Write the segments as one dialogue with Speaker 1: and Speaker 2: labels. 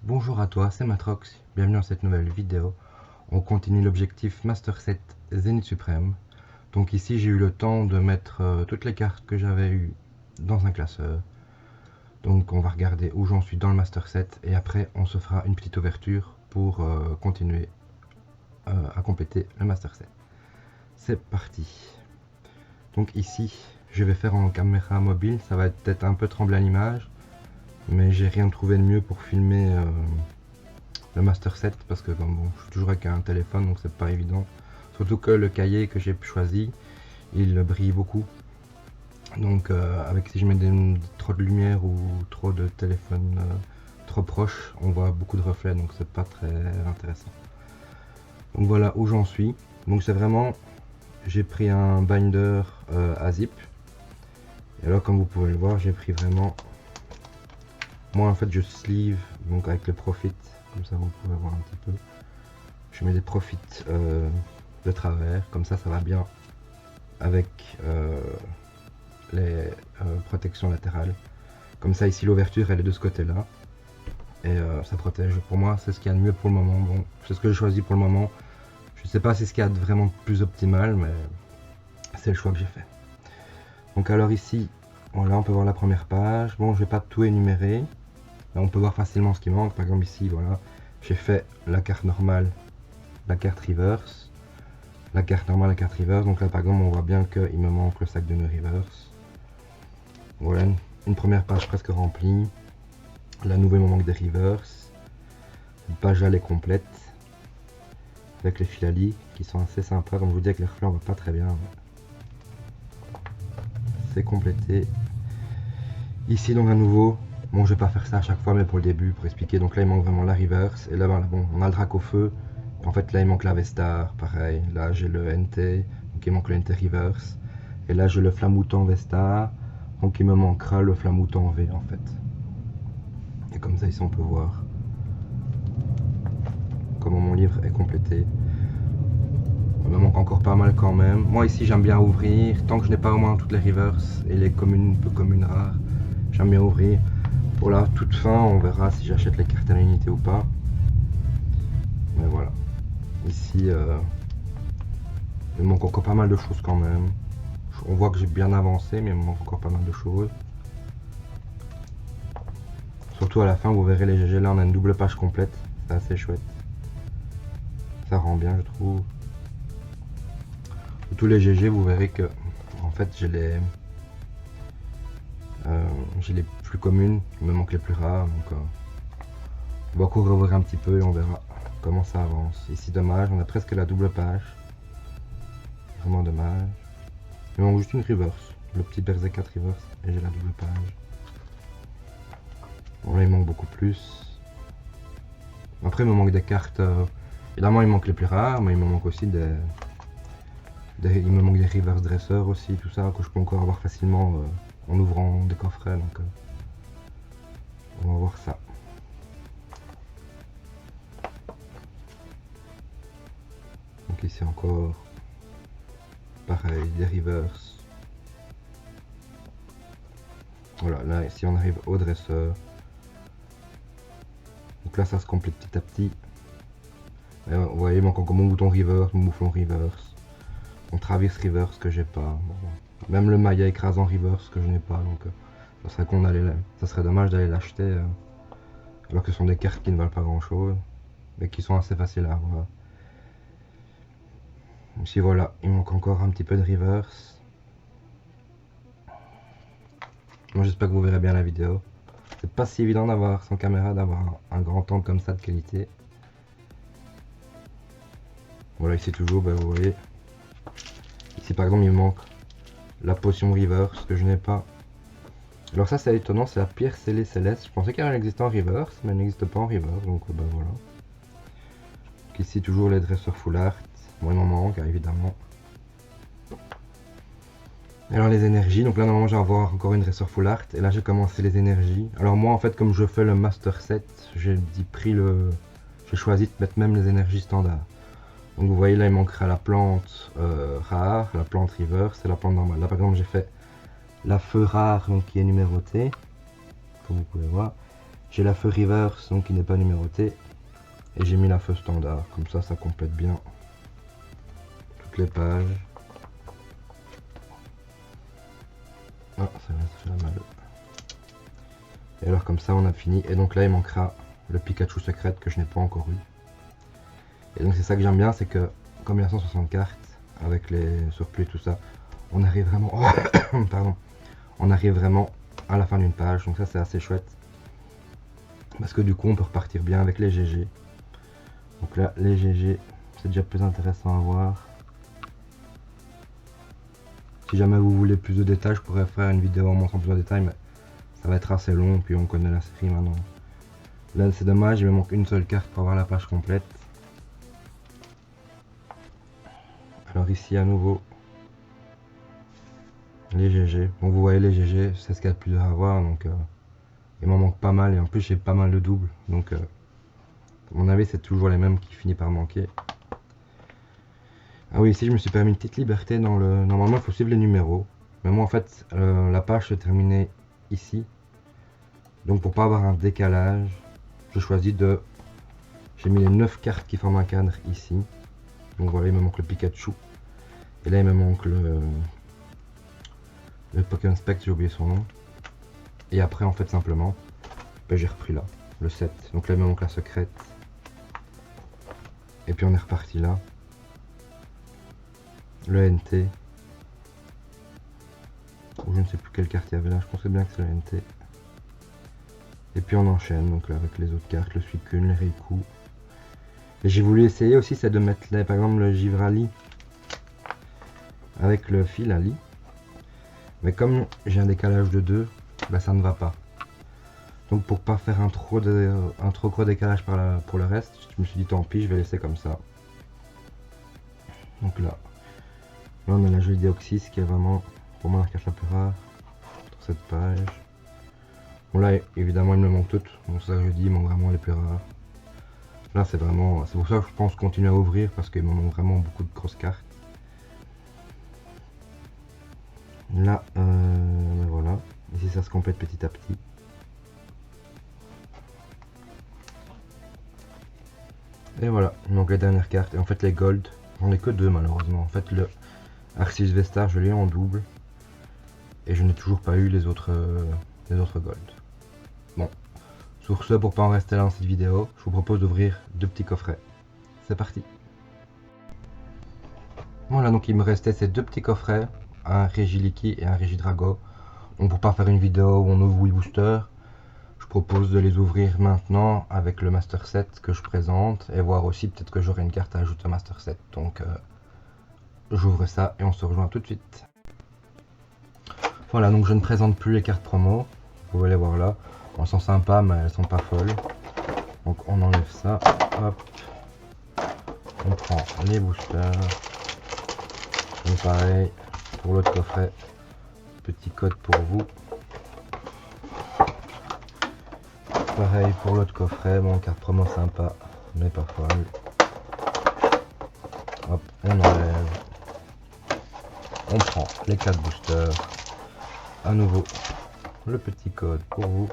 Speaker 1: Bonjour à toi, c'est Matrox, bienvenue dans cette nouvelle vidéo. On continue l'objectif Master 7 Zénith Suprême. Donc ici j'ai eu le temps de mettre toutes les cartes que j'avais eues dans un classeur. Donc on va regarder où j'en suis dans le Master 7 et après on se fera une petite ouverture pour continuer à compléter le Master 7. C'est parti. Donc ici je vais faire en caméra mobile, ça va peut-être un peu trembler à l'image. Mais j'ai rien trouvé de mieux pour filmer le Master 7 parce que bon, je suis toujours avec un téléphone donc c'est pas évident. Surtout que le cahier que j'ai choisi, il brille beaucoup. Donc avec si je mets trop de lumière ou trop de téléphone trop proche, on voit beaucoup de reflets donc c'est pas très intéressant. Donc voilà où j'en suis. Donc c'est vraiment, j'ai pris un binder à zip. Et alors comme vous pouvez le voir, j'ai pris vraiment... Moi en fait je sleeve donc avec le profit, comme ça vous pouvez voir un petit peu. Je mets des profits de travers, comme ça ça va bien avec les protections latérales. Comme ça ici l'ouverture elle est de ce côté là. Et ça protège. Pour moi c'est ce qu'il y a de mieux pour le moment. Bon, c'est ce que j'ai choisi pour le moment. Je sais pas si c'est ce qu'il y a de vraiment plus optimal, mais c'est le choix que j'ai fait. Donc alors ici, voilà, on peut voir la première page. Bon, je vais pas tout énumérer. Là, on peut voir facilement ce qui manque. Par exemple ici, voilà, j'ai fait la carte normale, la carte reverse, la carte normale, la carte reverse. Donc là, par exemple, on voit bien qu'il me manque le sac de nœuds reverse. Voilà, une première page presque remplie. La nouvelle, il me manque des reverse. Cette page là, elle est complète. Avec les filali qui sont assez sympas. Comme je vous dis, avec les reflets, on voit pas très bien. C'est complété. Ici, donc à nouveau. Bon, je vais pas faire ça à chaque fois, mais pour le début, pour expliquer. Donc là, il manque vraiment la reverse. Et là, ben, bon, on a le drac au feu. Et en fait, là, il manque la Vestar, pareil. Là, j'ai le NT, donc il manque le NT reverse. Et là, j'ai le flamoutant Vestar, donc il me manquera le flamoutant V, en fait. Et comme ça, ici, on peut voir comment mon livre est complété. Il me manque encore pas mal quand même. Moi, ici, j'aime bien ouvrir. Tant que je n'ai pas au moins toutes les reverse et les communes, peu communes rares, j'aime bien ouvrir. Pour la toute fin, on verra si j'achète les cartes à l'unité ou pas. Mais voilà. Ici, il me manque encore pas mal de choses quand même. On voit que j'ai bien avancé, mais il me manque encore pas mal de choses. Surtout à la fin, vous verrez les GG. Là, on a une double page complète. C'est assez chouette. Ça rend bien, je trouve. Tous les GG, vous verrez que, en fait, j'ai les plus communes, il me manque les plus rares, donc on va encore revoir un petit peu et on verra comment ça avance. Ici dommage, on a presque la double page, vraiment dommage. Il me manque juste une reverse, le petit Berserk 4 reverse et j'ai la double page. Bon là il manque beaucoup plus. Après il me manque des cartes, évidemment il me manque les plus rares, mais il me manque aussi il me manque des reverse dresseurs aussi, tout ça que je peux encore avoir facilement en ouvrant des coffrets, donc on va voir ça. Donc ici encore pareil, des reverse. Voilà, là ici on arrive au dresseur. Donc là ça se complète petit à petit. Et vous voyez, il manque encore mon bouton reverse, mon mouflon reverse, mon traverse reverse que j'ai pas. Bon. Même le maillet écrasant reverse que je n'ai pas, donc ça serait dommage d'aller l'acheter alors que ce sont des cartes qui ne valent pas grand chose mais qui sont assez faciles à avoir. Ici voilà, il manque encore un petit peu de reverse. Moi j'espère que vous verrez bien la vidéo. C'est pas si évident d'avoir sans caméra, d'avoir un grand angle comme ça de qualité. Voilà, ici toujours, ben, vous voyez. Ici par exemple il me manque la potion reverse que je n'ai pas. Alors ça c'est étonnant, c'est la pierre scellée céleste. Je pensais qu'elle existait en reverse, mais elle n'existe pas en reverse, donc ben voilà. Donc ici toujours les dresseurs full art. Bon il m'en manque évidemment. Et alors les énergies, donc là normalement j'ai avoir encore une dresseur full art. Et là j'ai commencé les énergies. Alors moi en fait comme je fais le master 7, j'ai choisi de mettre même les énergies standards. Donc vous voyez là il manquera la plante rare, la plante reverse et la plante normale. Là par exemple j'ai fait la feu rare donc qui est numérotée, comme vous pouvez voir. J'ai la feu reverse, donc qui n'est pas numérotée. Et j'ai mis la feu standard, comme ça complète bien toutes les pages. Ah, ça fait la mal. Et alors comme ça on a fini. Et donc là il manquera le Pikachu secret que je n'ai pas encore eu. Et donc c'est ça que j'aime bien, c'est que comme il y a 160 cartes, avec les surplus et tout ça, on arrive vraiment... Pardon. On arrive vraiment à la fin d'une page, donc ça c'est assez chouette. Parce que du coup on peut repartir bien avec les GG. Donc là les GG c'est déjà plus intéressant à voir. Si jamais vous voulez plus de détails, je pourrais faire une vidéo en montrant plus de détails, mais ça va être assez long, puis on connaît la série maintenant. Là c'est dommage, il me manque une seule carte pour avoir la page complète. Alors ici à nouveau, les GG. Bon vous voyez les GG, c'est ce qu'il y a de plus dur à voir, donc il m'en manque pas mal, et en plus j'ai pas mal de doubles, donc à mon avis c'est toujours les mêmes qui finissent par manquer. Ah oui, ici je me suis permis une petite liberté dans le... Normalement il faut suivre les numéros, mais moi en fait la page se terminait ici. Donc pour pas avoir un décalage, je choisis de... J'ai mis les 9 cartes qui forment un cadre ici. Donc voilà, il me manque le Pikachu. Et là il me manque le Pokémon Spectre, j'ai oublié son nom. Et après en fait simplement, ben, j'ai repris là, le 7. Donc là il me manque la secrète. Et puis on est reparti là. Le NT. Ou je ne sais plus quelle carte il y avait là, je pensais bien que c'est le NT. Et puis on enchaîne donc là, avec les autres cartes, le Suicune, les Raikou. Et j'ai voulu essayer aussi, c'est de mettre là, par exemple le Givrali avec le fil à lit. Mais comme j'ai un décalage de 2, bah ça ne va pas. Donc pour pas faire un trop gros décalage pour le reste, je me suis dit tant pis, je vais laisser comme ça. Donc là on a la jolie Deoxys qui est vraiment pour moi la carte la plus rare sur cette page. Bon là évidemment il me manque toutes, donc ça je dis il manque vraiment les plus rares. Là c'est vraiment, c'est pour ça que je pense continuer à ouvrir parce qu'il me manque vraiment beaucoup de grosses cartes. Là ben voilà, ici ça se complète petit à petit. Et voilà, donc les dernières cartes, et en fait les gold, j'en ai que 2 malheureusement. En fait le Arceus Vestar je l'ai en double, et je n'ai toujours pas eu les autres gold. Bon, sur ce, pour pas en rester là dans cette vidéo, je vous propose d'ouvrir 2 petits coffrets. C'est parti. Voilà, donc il me restait ces 2 petits coffrets, un Regiliki et un Regidrago. Donc pour pas faire une vidéo où on ouvre 8 boosters, je propose de les ouvrir maintenant avec le Master Set que je présente, et voir aussi peut-être que j'aurai une carte à ajouter au Master Set. Donc j'ouvre ça et on se rejoint tout de suite. Voilà, donc je ne présente plus les cartes promo, vous pouvez les voir là. Elles sont sympas mais elles sont pas folles. Donc on enlève ça, hop. On prend les boosters. Et pareil pour l'autre coffret, petit code pour vous. Pareil pour l'autre coffret, bon carte promo sympa, mais pas folle. Hop, on enlève. On prend les 4 boosters. À nouveau, le petit code pour vous.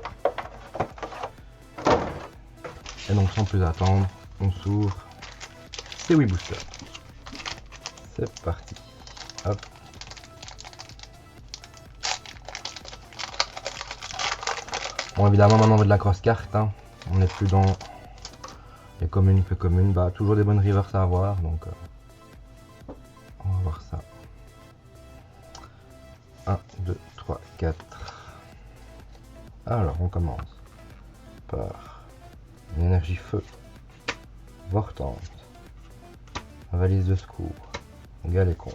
Speaker 1: Et donc sans plus attendre, on s'ouvre ces 8 boosters. C'est parti. Hop. Bon évidemment maintenant on veut de la grosse carte, hein. On n'est plus dans les communes, peu communes, bah toujours des bonnes reverse à avoir, donc on va voir ça. 1, 2, 3, 4. Alors on commence par une énergie feu, Vortante, valise de secours, Galécon,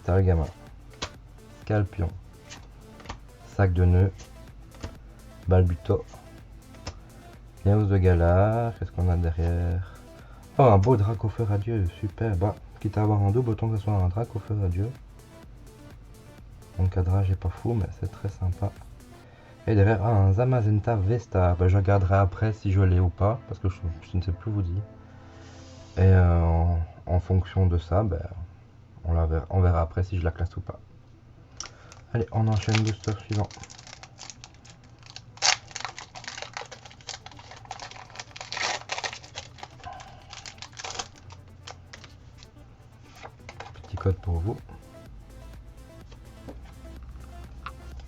Speaker 1: Stargama, Scalpion, sac de nœuds, Balbuto, Néos de Galar, qu'est-ce qu'on a derrière? Oh, un beau Dracofeu radieux, super. Bah, quitte à avoir un double, autant que ce soit un Dracofeu radieux. Mon cadrage est pas fou, mais c'est très sympa. Et derrière, un Zamazenta Vestar. Bah, je regarderai après si je l'ai ou pas, parce que je ne sais plus vous dire. Et en fonction de ça, ben, on verra après si je la classe ou pas. Allez, on enchaîne booster suivant. code pour vous.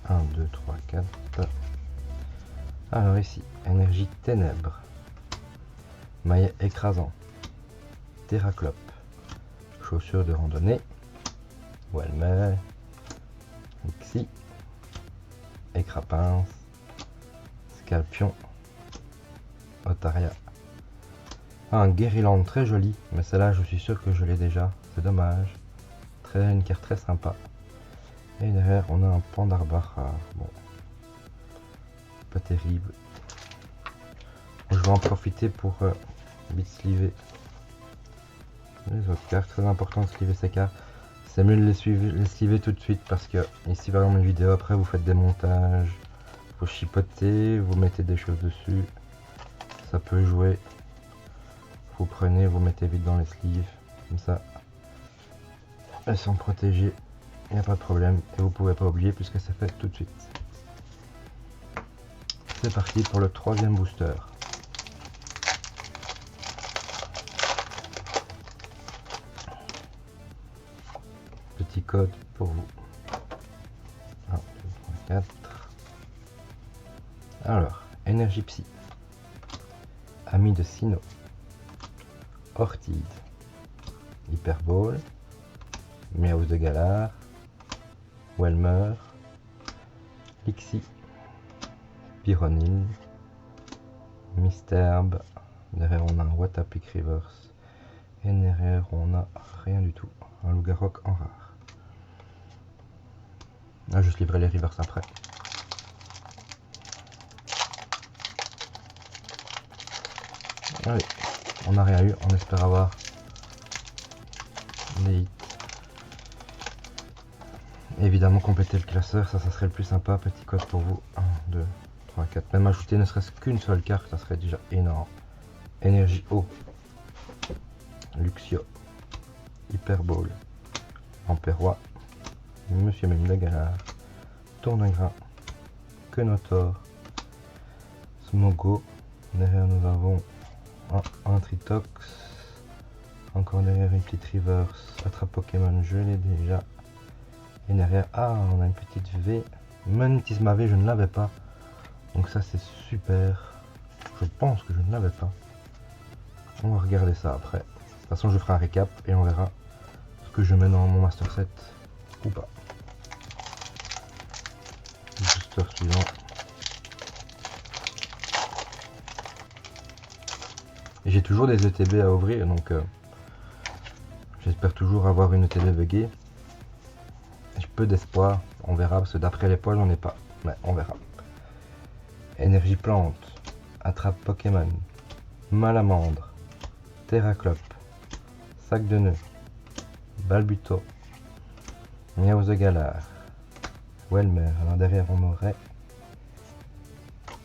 Speaker 1: 1, 2, 3, 4. Alors ici, énergie ténèbres, maillet écrasant, Terraclope, chaussures de randonnée, Welmer, Mixi, Écrapince, Scalpion, Otaria. Un Guerryland très joli, mais celle-là je suis sûr que je l'ai déjà, c'est dommage. Une carte très sympa. Et derrière on a un Pandarbar rare, bon, pas terrible. Je vais en profiter pour vite sliver les autres cartes. Très important de sliver ces cartes. C'est mieux de les sliver tout de suite parce que ici par exemple une vidéo après vous faites des montages, vous chipotez, vous mettez des choses dessus, ça peut jouer. Vous prenez, vous mettez vite dans les sleeves, comme ça elles sont protégées, il n'y a pas de problème et vous pouvez pas oublier puisque c'est fait tout de suite. C'est parti pour le troisième booster. Petit code pour vous. 1, 2, 3, 4. Alors, énergie psy. Ami de Sino. Ortide. Hyperbole. Miaus de Galar. Welmer. Lixi. Pyronil. Misterbe. Derrière on a un Watapic Reverse. Et derrière on a rien du tout. Un Lougarok en rare. Ah, je livrerai les reverse après. Allez, on n'a rien eu, on espère avoir des hits. Évidemment compléter le classeur, ça serait le plus sympa. Petit code pour vous. 1, 2, 3, 4. Même ajouter ne serait-ce qu'une seule carte, ça serait déjà énorme. Énergie eau. Luxio. Hyperbole. Ampérois. Monsieur Mime de Galar. Tournegras. Quenotor. Smogo. Derrière nous avons un Tritox. Encore derrière une petite reverse. Attrape Pokémon, je l'ai déjà. Et derrière, on a une petite V. Magnétisme V, je ne l'avais pas. Donc ça c'est super. Je pense que je ne l'avais pas. On va regarder ça après. De toute façon je ferai un récap et on verra ce que je mets dans mon master set ou pas. Booster suivant. Et j'ai toujours des ETB à ouvrir, donc j'espère toujours avoir une ETB buggée. J'ai peu d'espoir, on verra, parce que d'après les poils j'en ai pas, mais on verra. Énergie plante, attrape Pokémon, Malamandre, Terraclope, sac de nœuds, Balbuto, Miaus de Galar, Welmer. Alors derrière on aurait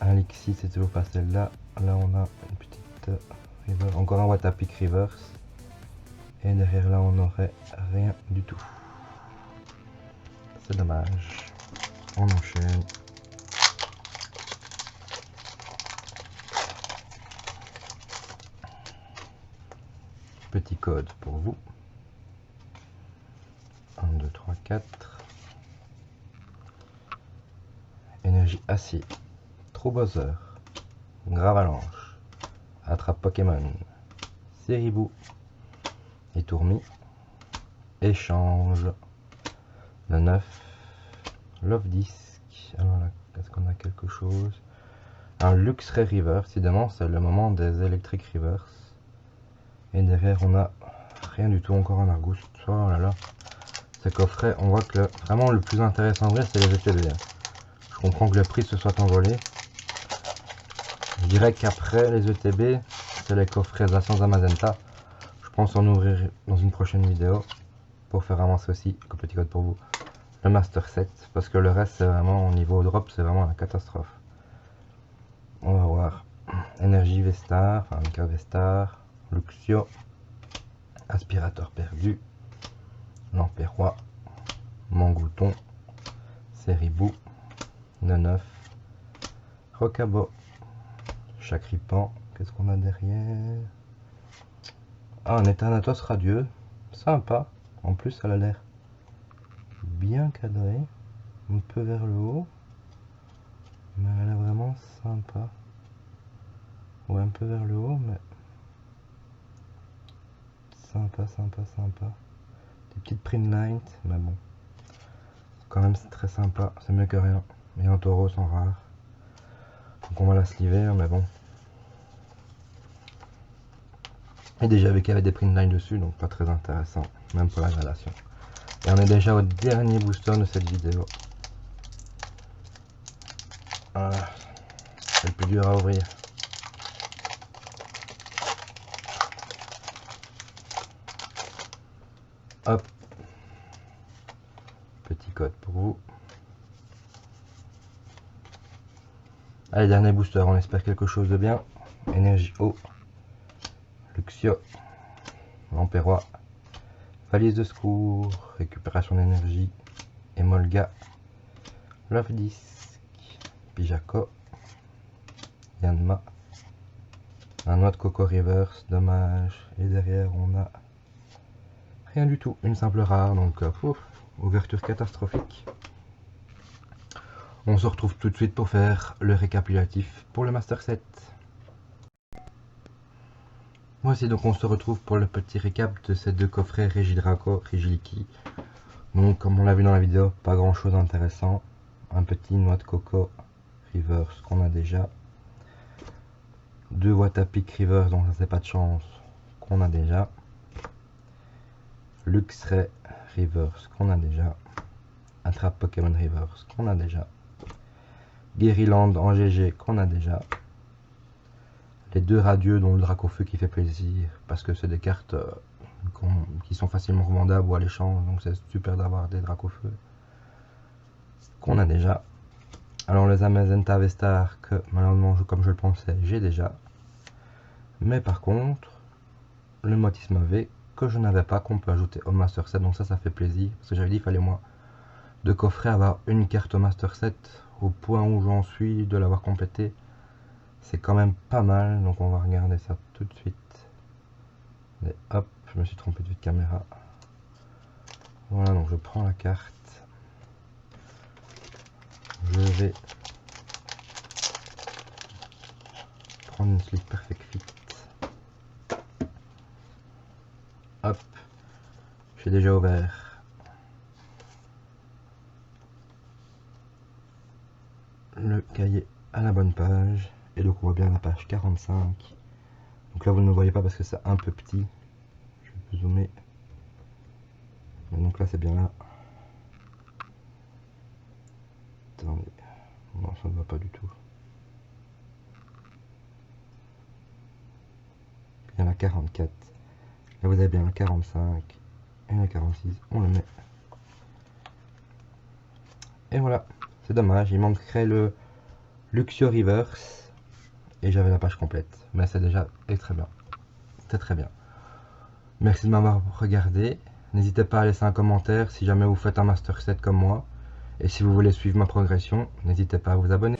Speaker 1: un Lixi, c'est toujours pas celle-là. Là on a une petite reverse, encore un Watapic Reverse. Et derrière là on aurait rien du tout. C'est dommage. On enchaîne. Petit code pour vous. 1, 2, 3, 4. Énergie acier. Troubozer. Gravalanche. Attrape Pokémon. Seribou. Étourmi. Échange. Le 9. Love Disc. Alors là, est-ce qu'on a quelque chose? Un Luxray Reverse. Évidemment, c'est le moment des Electric Reverse. Et derrière, on a rien du tout. Encore un Argus. Oh là là. Ces coffrets, on voit que vraiment le plus intéressant, vrai, c'est les ETB. Je comprends que le prix se soit envolé. Je dirais qu'après les ETB, c'est les coffrets Ascension Amazenta. Je pense en ouvrir dans une prochaine vidéo pour faire avancer aussi, un petit code pour vous, le Master 7. Parce que le reste, c'est vraiment, au niveau drop, c'est vraiment la catastrophe. On va voir. Énergie Vestar, enfin Mika Vestar, Luxio, Aspirateur perdu, Lampérois, Mangouton, Seribou, Neneuf, Rocabo, Chacripan. Qu'est-ce qu'on a derrière? Un Éternatos radieux, sympa. En plus, elle a l'air bien cadrée, un peu vers le haut, mais elle est vraiment sympa. Ouais, un peu vers le haut, mais sympa. Des petites print lights, mais bon, quand même c'est très sympa, c'est mieux que rien. Et en taureau sont rares, donc on va la sliver, mais bon. Et déjà vu qu'il y avait des print lines dessus, donc pas très intéressant, même pour la gradation. Et on est déjà au dernier booster de cette vidéo. Voilà, c'est le plus dur à ouvrir. Hop, petit code pour vous. Allez, dernier booster, on espère quelque chose de bien. Énergie eau, Luxio, Lampérois, valise de secours, récupération d'énergie, Emolga, Love Disc, Pijako, Yanma, un noix de coco reverse, dommage. Et derrière on a rien du tout, une simple rare, donc ouverture catastrophique. On se retrouve tout de suite pour faire le récapitulatif pour le Master Set. Voici donc on se retrouve pour le petit récap de ces deux coffrets Regidrago, Regiliki. Donc comme on l'a vu dans la vidéo, pas grand chose d'intéressant. Un petit noix de coco reverse qu'on a déjà. Deux Watapic reverse, donc ça c'est pas de chance, qu'on a déjà. Luxray reverse qu'on a déjà. Attrape Pokémon reverse qu'on a déjà. Guerryland en GG qu'on a déjà. Les deux radieux dont le Dracofeu qui fait plaisir parce que c'est des cartes qui sont facilement revendables ou à l'échange, donc c'est super d'avoir des Dracofeu qu'on a déjà. Alors les Amazenta Vestar que malheureusement comme je le pensais j'ai déjà, mais par contre le Motisma V que je n'avais pas, qu'on peut ajouter au Master Set, donc ça fait plaisir parce que j'avais dit il fallait moi de coffret avoir une carte au Master Set. Au point où j'en suis de l'avoir complété, c'est quand même pas mal, donc on va regarder ça tout de suite. Et hop, je me suis trompé de vue de caméra. Voilà, donc je prends la carte, je vais prendre une Sleek Perfect Fit. Hop, j'ai déjà ouvert le cahier à la bonne page, et donc on voit bien la page 45. Donc là vous ne le voyez pas parce que c'est un peu petit, je vais zoomer, mais donc là c'est bien là. Attendez, non ça ne va pas du tout. Bien la 44, là vous avez bien la 45 et la 46, on le met. Et voilà, c'est dommage, il manquerait le Luxio Reverse et j'avais la page complète, mais c'est déjà très bien, c'est très bien. Merci de m'avoir regardé, n'hésitez pas à laisser un commentaire si jamais vous faites un Master Set comme moi, et si vous voulez suivre ma progression, n'hésitez pas à vous abonner.